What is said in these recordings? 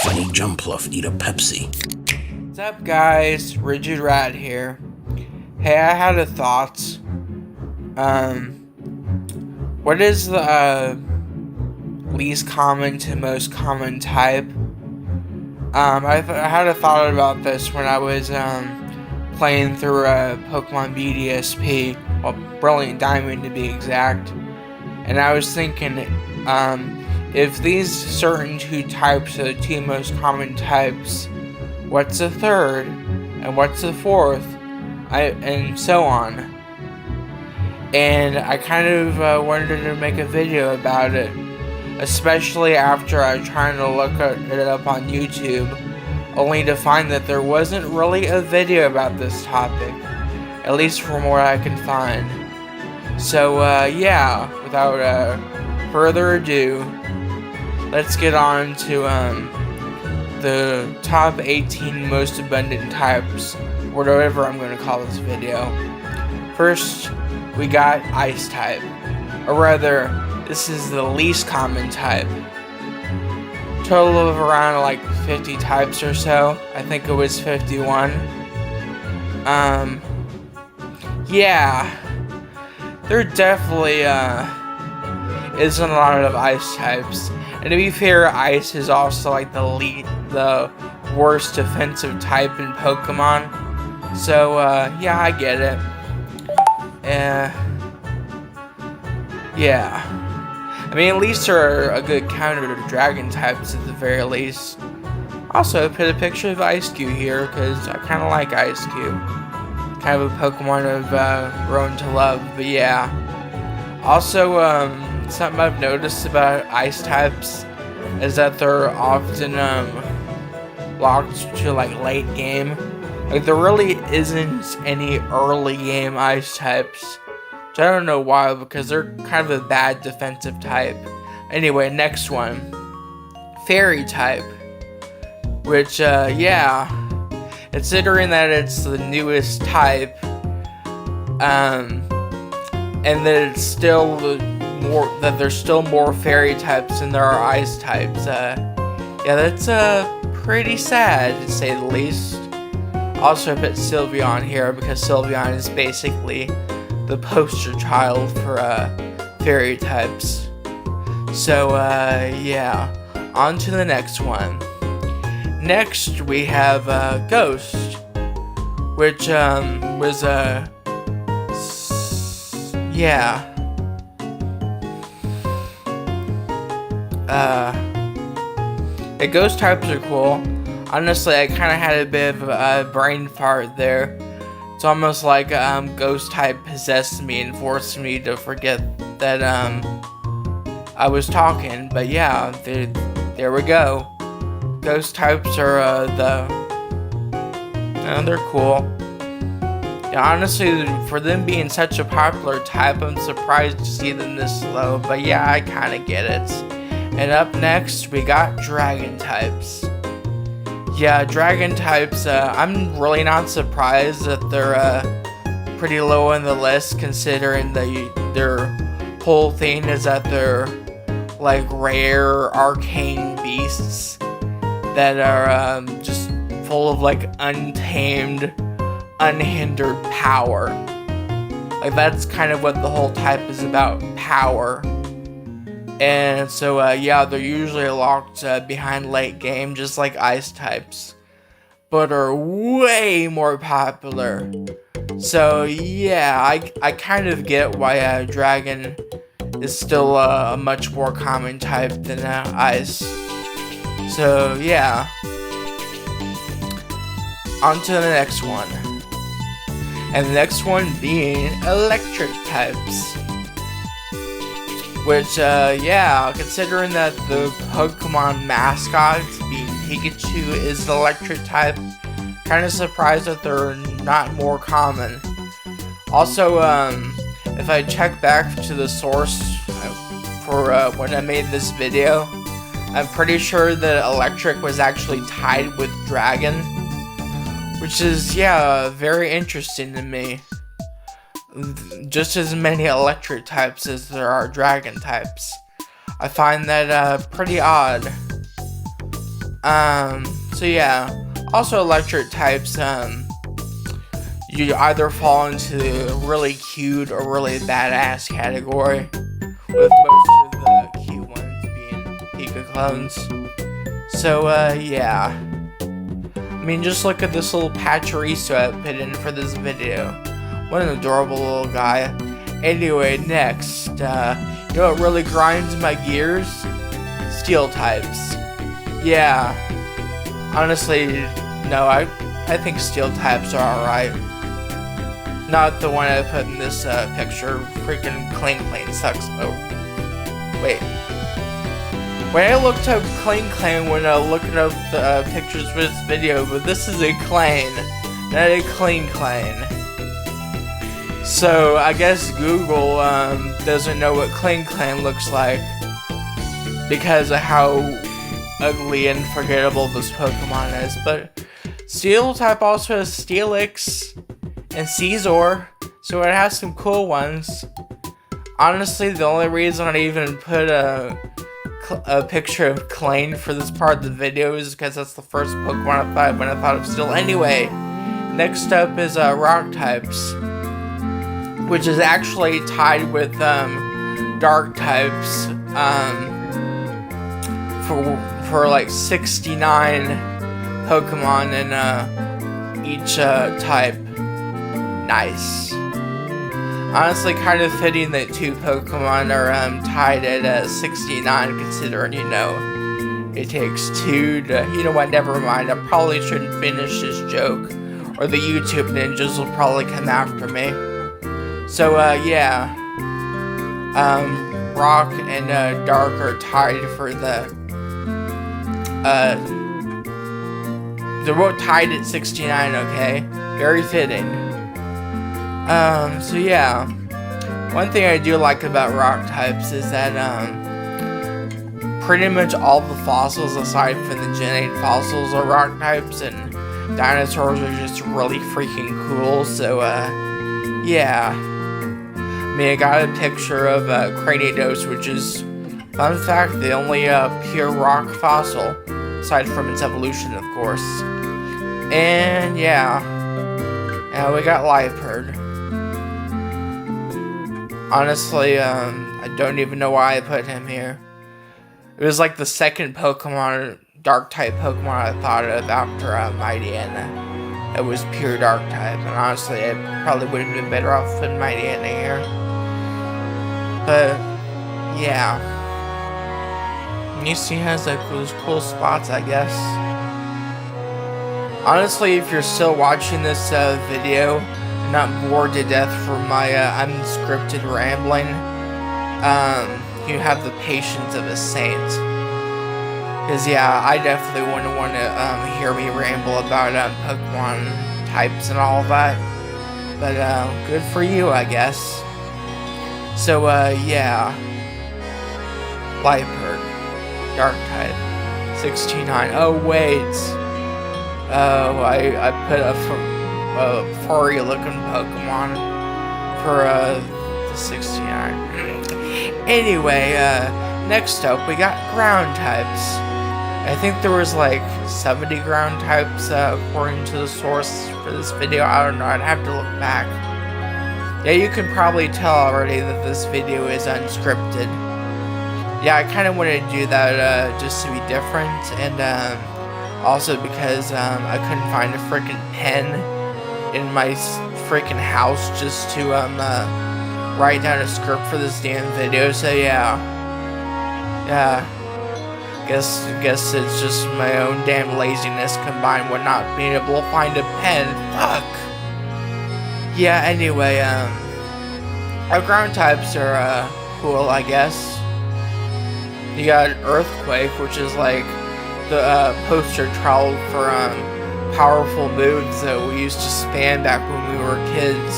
Funny Jumpluff need a Pepsi. What's up, guys? Rigid Rat here. Hey, I had a thought. What is the least common to most common type? I had a thought about this when I was playing through Pokemon BDSP, well, Brilliant Diamond to be exact, and I was thinking, if these certain two types are the two most common types, what's the third, and what's the fourth, and so on. And I kind of wanted to make a video about it, especially after I tried to look it up on YouTube, only to find that there wasn't really a video about this topic, at least from what I can find. So yeah, without further ado, let's get on to the top 18 most abundant types, whatever I'm going to call this video. First, we got Ice type, or rather, this is the least common type. Total of around like 50 types or so. I think it was 51. Yeah, there definitely isn't a lot of ice types. And to be fair, ice is also like the worst defensive type in Pokemon. So yeah, I get it. Yeah. I mean, at least they're a good counter to dragon types at the very least. Also, I put a picture of Ice-Cube here because I kind of like Ice-Cube. Kind of a Pokemon I've grown to love, but yeah. Also, something I've noticed about ice types is that they're often locked to like late game. Like there really isn't any early game ice types. Which I don't know why, because they're kind of a bad defensive type. Anyway, next one. Fairy type. Which, yeah. Considering that it's the newest type, and that it's still there's still more fairy types than there are ice types, yeah, that's, pretty sad, to say the least. Also, I put Sylveon here, because Sylveon is basically the poster child for fairy types. So yeah, on to the next one. Next we have Ghost, which was yeah, the ghost types are cool. Honestly, I kind of had a bit of a brain fart there. It's almost like ghost type possessed me and forced me to forget that I was talking. But yeah, there we go. Ghost types are they're cool. Yeah, honestly, for them being such a popular type, I'm surprised to see them this low. But yeah, I kind of get it. And up next, we got dragon types. Yeah, dragon types, I'm really not surprised that they're pretty low on the list, considering their whole thing is that they're like rare arcane beasts that are just full of like untamed, unhindered power. Like that's kind of what the whole type is about, power. And so, yeah, they're usually locked behind late game, just like ice types, but are way more popular. So, yeah, I kind of get why dragon is still a much more common type than ice. So, yeah. On to the next one. And the next one being electric types. Which, yeah, considering that the Pokemon mascot, being Pikachu, is the electric type, kind of surprised that they're not more common. Also, if I check back to the source for when I made this video, I'm pretty sure that electric was actually tied with dragon, which is, yeah, very interesting to me. Just as many electric types as there are dragon types. I find that pretty odd. So yeah. Also electric types, you either fall into the really cute or really badass category, with most of the cute ones being Pika clones. So, yeah. I mean, just look at this little Pachirisu I put in for this video. What an adorable little guy. Anyway, next, you know what really grinds my gears? Steel types. Yeah. Honestly, no, I think steel types are alright. Not the one I put in this picture. Freaking Clang sucks. Oh, wait. When I looked up Clang when looking up the pictures for this video, but this is a Clang, not a Clang. So I guess Google doesn't know what Clang looks like because of how ugly and forgettable this Pokemon is. But Steel type also has Steelix and Caesar, so it has some cool ones. Honestly, the only reason I even put a picture of Clang for this part of the video is because that's the first Pokemon I thought when I thought of Steel. Anyway, next up is Rock types, which is actually tied with Dark types for like 69 Pokemon in each type. Nice. Honestly, kind of fitting that two Pokemon are tied at 69, considering, you know, it takes two to... You know what, never mind. I probably shouldn't finish this joke, or the YouTube ninjas will probably come after me. So, yeah. Rock and Dark are tied for the... they're both tied at 69, okay? Very fitting. So yeah. One thing I do like about rock types is that, pretty much all the fossils aside from the Gen 8 fossils are rock types, and dinosaurs are just really freaking cool, so, yeah. I mean, I got a picture of, Cranidos, which is, fun fact, the only, pure rock fossil, aside from its evolution, of course. And, yeah. And we got Liepard. Honestly, I don't even know why I put him here. It was like the second Pokemon, Dark-type Pokemon I thought of after Mightyena. It was pure Dark-type, and honestly, I probably would have been better off putting Mightyena here. But, yeah. He has like those cool spots, I guess. Honestly, if you're still watching this video, not bored to death from my unscripted rambling, you have the patience of a saint. Because yeah, I definitely wouldn't want to hear me ramble about Pokemon types and all that. But good for you, I guess. So yeah, Liepard, Dark type, 69. Oh wait, I put a furry looking Pokemon for the 69. Anyway, next up we got ground types. I think there was like 70 ground types according to the source for this video. I don't know, I'd have to look back. Yeah, you can probably tell already that this video is unscripted. Yeah, I kind of wanted to do that just to be different, and also because I couldn't find a freaking pen in my freaking house just to write down a script for this damn video. So yeah, guess it's just my own damn laziness combined with not being able to find a pen. Fuck. Yeah. Anyway, our ground types are cool, I guess. You got Earthquake, which is like the poster child for powerful moves that we used to spam back when we were kids,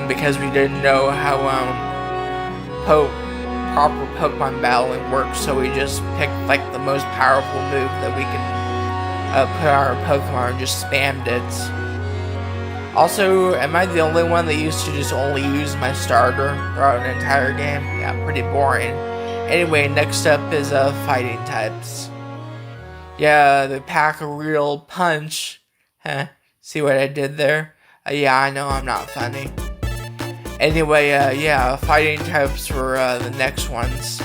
because we didn't know how proper Pokemon battling works, so we just picked like the most powerful move that we could put on our Pokemon and just spammed it. Also, am I the only one that used to just only use my starter throughout an entire game? Yeah, pretty boring. Anyway, next up is fighting types. Yeah, they pack a real punch. Huh, see what I did there? Yeah, I know I'm not funny. Anyway, yeah, fighting types for the next ones.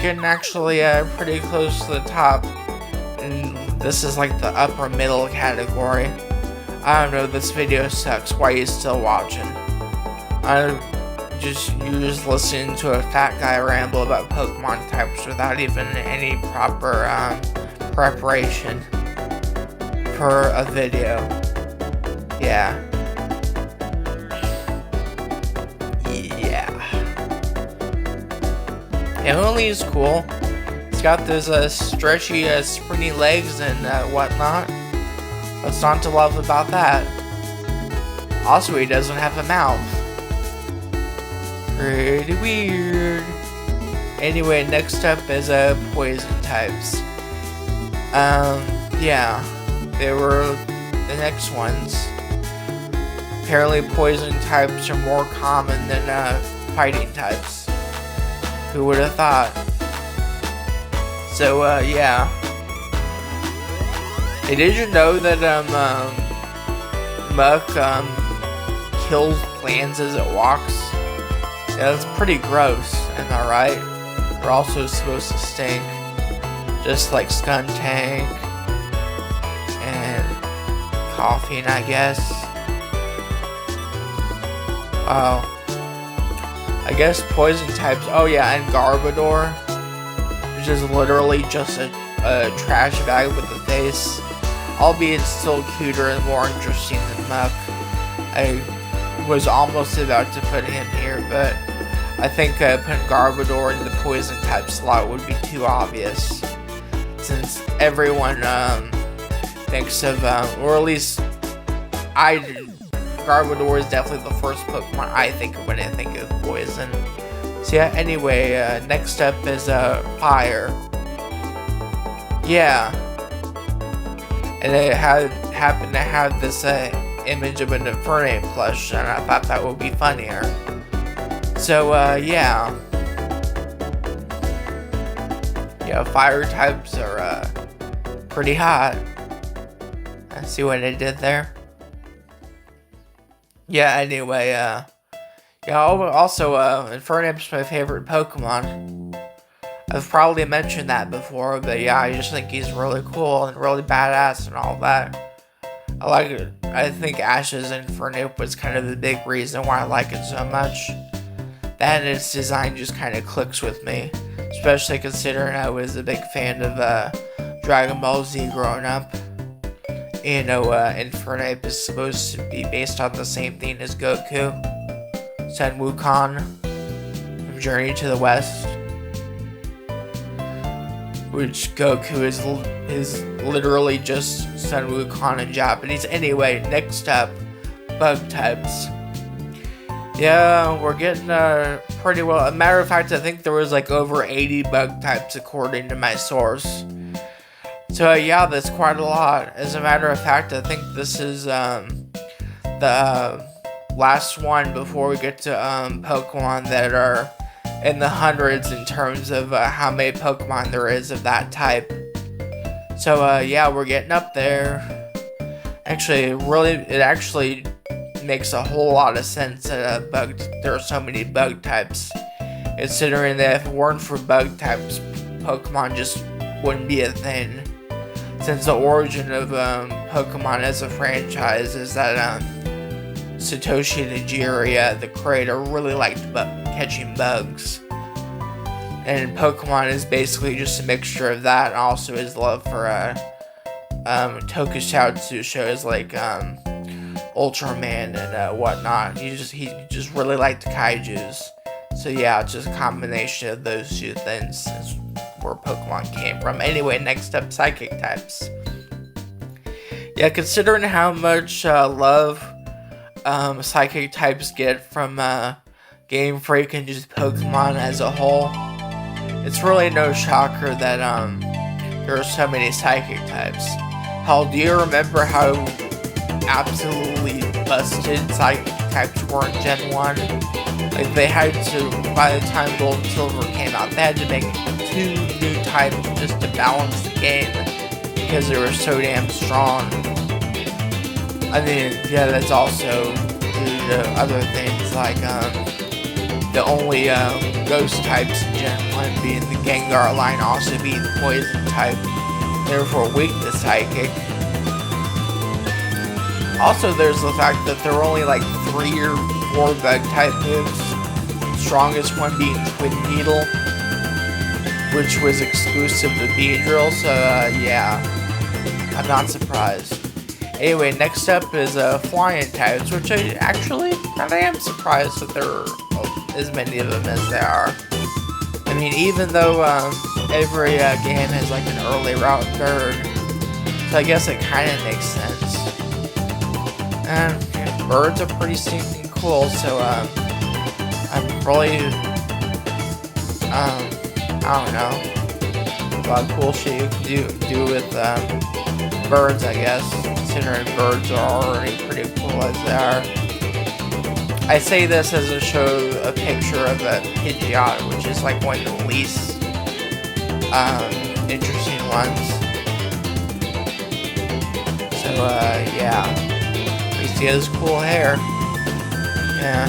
Getting actually pretty close to the top. And this is like the upper middle category. I don't know, this video sucks. Why are you still watching? You're just listening to a fat guy ramble about Pokemon types without even any proper preparation for a video. Yeah. Emily is cool. He's got those stretchy, springy legs and whatnot. What's not to love about that? Also, he doesn't have a mouth. Pretty weird. Anyway, next up is poison types. Yeah, they were the next ones. Apparently, poison types are more common than fighting types. Who would have thought? So, yeah. Hey, did you know that, Muck, kills plants as it walks? Yeah, that's pretty gross, am I right? They're also supposed to stink. Just like Skuntank and Coughing, I guess. Wow. I guess poison types. Oh yeah, and Garbodor, which is literally just a trash bag with a face, albeit still cuter and more interesting than Muck. I was almost about to put him here, but I think putting Garbodor in the poison type slot would be too obvious, since everyone thinks of, or at least I do. Garbodor is definitely the first Pokemon I think of when I think of poison. So yeah, anyway, next up is Fire. Yeah. And it happened to have this image of an Infernape plush, and I thought that would be funnier. So, yeah. Yeah, fire types are pretty hot. Let's see what I did there. Yeah, anyway, yeah, also, Infernape's my favorite Pokemon. I've probably mentioned that before, but yeah, I just think he's really cool and really badass and all that. I like it. I think Ash's Infernape was kind of the big reason why I like it so much. That and its design just kind of clicks with me, especially considering I was a big fan of Dragon Ball Z growing up. You know, Infernape is supposed to be based on the same thing as Goku, Sun Wukong from Journey to the West, which Goku is literally just Sun Wukong in Japanese. Anyway, next up, bug types. Yeah, we're getting pretty well. As a matter of fact, I think there was like over 80 bug types according to my source. So yeah, that's quite a lot. As a matter of fact, I think this is the last one before we get to Pokemon that are in the hundreds in terms of how many Pokemon there is of that type. So yeah, we're getting up there. Actually, it actually makes a whole lot of sense that there are so many bug types, considering that if it weren't for bug types, Pokemon just wouldn't be a thing. Since the origin of Pokemon as a franchise is that Satoshi Tajiri, the creator, really liked catching bugs. And Pokemon is basically just a mixture of that, and also his love for tokusatsu shows like Ultraman and whatnot. He just really liked kaijus. So yeah, it's just a combination of those two things. That's where Pokemon came from. Anyway, next up, psychic types. Yeah, considering how much love psychic types get from Game Freak and just Pokemon as a whole, it's really no shocker that there are so many psychic types. Hell, do you remember how absolutely busted psychic types were in Gen 1? Like, they had to, by the time Gold and Silver came out, they had to make 2 new types just to balance the game because they were so damn strong. I mean, yeah, that's also due to other things like the only ghost types in Gen 1 being the Gengar line, also being the poison type, therefore weak to psychic. Also, there's the fact that there were only like 3 or 4 bug type moves. Strongest one being Twin Needle, which was exclusive to Beedrill, so yeah, I'm not surprised. Anyway, next up is Flying types, which I actually kind of am surprised that there are as many of them as there are. I mean, even though every game has like an early route bird, so I guess it kind of makes sense. And birds are pretty stinking cool, so I'm really, I don't know, a lot of cool shit you can do with birds, I guess, considering birds are already pretty cool as they are. I say this as a picture of a Pidgeot, which is like one of the least interesting ones. So yeah, at least he has cool hair. Yeah.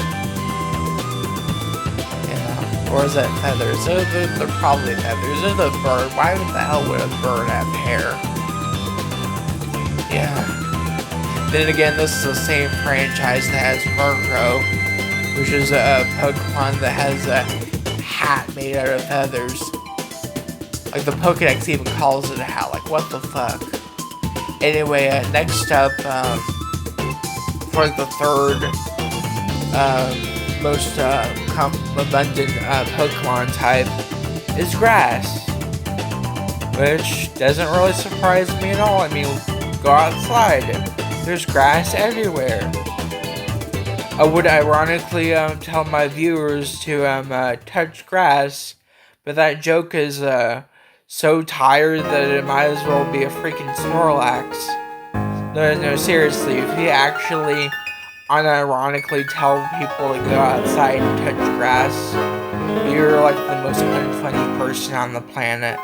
Or is that feathers? They're probably feathers. They're the bird. Why the hell would a bird have hair? Yeah. Then again, this is the same franchise that has Murkrow, which is a Pokemon that has a hat made out of feathers. Like, the Pokedex even calls it a hat. Like, what the fuck? Anyway, next up, for the third most abundant Pokemon type is grass, which doesn't really surprise me at all. I mean, go outside, there's grass everywhere. I would ironically tell my viewers to touch grass, but that joke is so tired that it might as well be a freaking Snorlax. No, seriously, if you actually unironically tell people to go outside and touch grass, you're like the most unfunny person on the planet.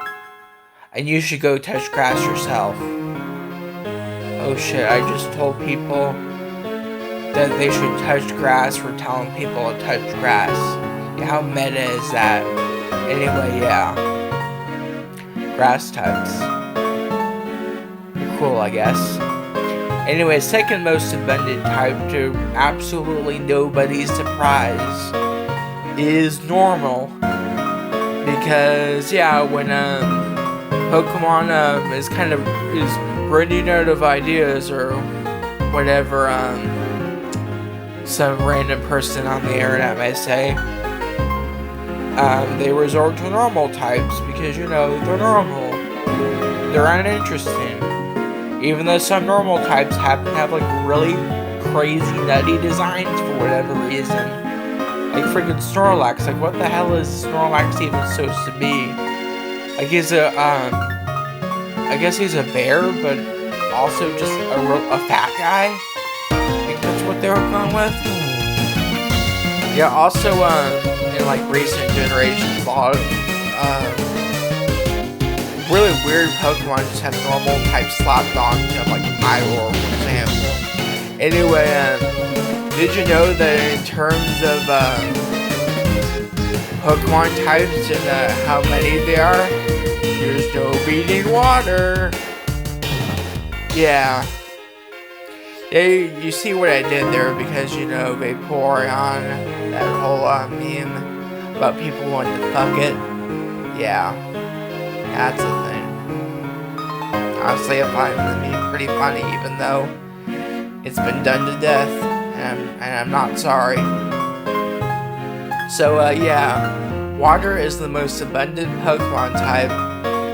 And you should go touch grass yourself. Oh shit, I just told people that they should touch grass for telling people to touch grass. Yeah, how meta is that? Anyway, yeah. Grass types. Cool, I guess. Anyway, second most abundant type, to absolutely nobody's surprise, is normal. Because, yeah, when Pokemon is running out of ideas or whatever some random person on the internet may say, they resort to normal types because, you know, they're normal. They're uninteresting. Even though some normal types happen to have like really crazy nutty designs for whatever reason. Like freaking Snorlax, like what the hell is Snorlax even supposed to be? Like he's a, I guess he's a bear, but also just a fat guy? I think that's what they were going with. Yeah, also, in like recent generations, a lot of, really weird Pokemon just have normal type slapped on them, like Pyroar, for example. Anyway, did you know that in terms of Pokemon types and how many there are, there's no beating water? Yeah. You see what I did there because, you know, Vaporeon, that whole meme about people wanting to fuck it. Yeah. That's the thing. Honestly, I find it to be pretty funny, even though it's been done to death, and I'm not sorry. So, yeah, water is the most abundant Pokemon type,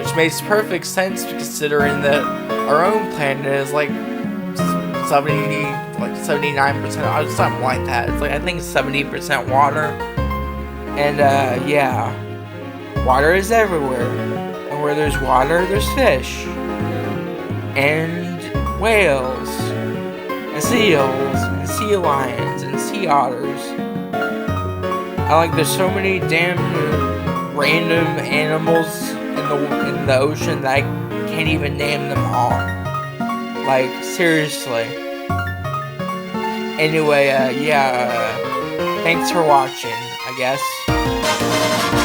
which makes perfect sense considering that our own planet is like 79%, something like that. It's like, I think 70% water, and yeah, water is everywhere. Where there's water, there's fish, and whales, and seals, and sea lions, and sea otters. There's so many damn random animals in in the ocean that I can't even name them all. Like, seriously. Anyway, yeah, thanks for watching, I guess.